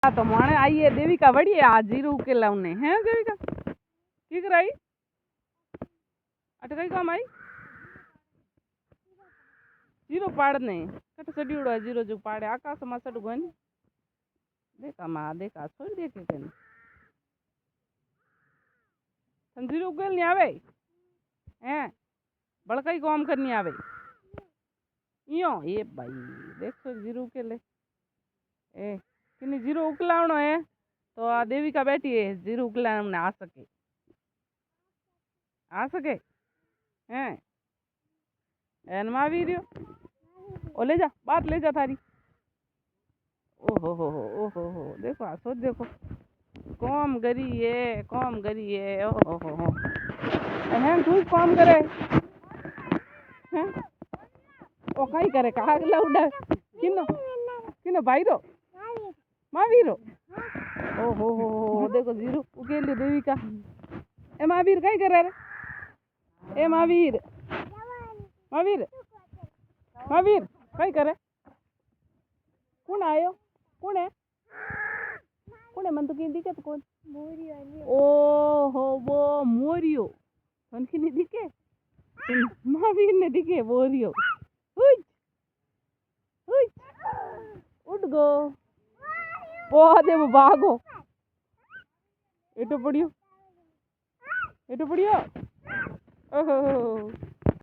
हाँ तो माने आइए देविका बढ़िए आ जीरो के लाउने हैं देविका की कराई अटकाई काम आई जीरो पाड़ने कट सड्यूड़ा जीरो जो पाड़े आकाश में सड़ गन देखा मां देखा छोड़ देखे कन तन जीरो उकेल नहीं आवे हैं बड़काई काम करनी आवे इयो ये भाई देखो जीरो उकेले ए किन्नी जीरो उकलावनो है तो आ देविका बैठी है जीरो उकलावने आ सके हैं एन महावीर ओ ले जा बात ले जा थारी ओहो देखो आ सोच देखो कौम गरी है ओहो हैं तू काम करे हैं ओ कई करे कहा उड़ा किनो किनो भाई रो महावीर ओहो देखो जीरो उकेली देविका ए महावीर कई करे रे ए महावीर महावीर महावीर कई करे कौन आयो कौन है मन तो की दिखे तो कौन ओहो वो मोरियो उनकी नहीं दिखे महावीर ने दिखे मोरियो उठ गो बहुत वो भागो एटो पड़ियो ओहो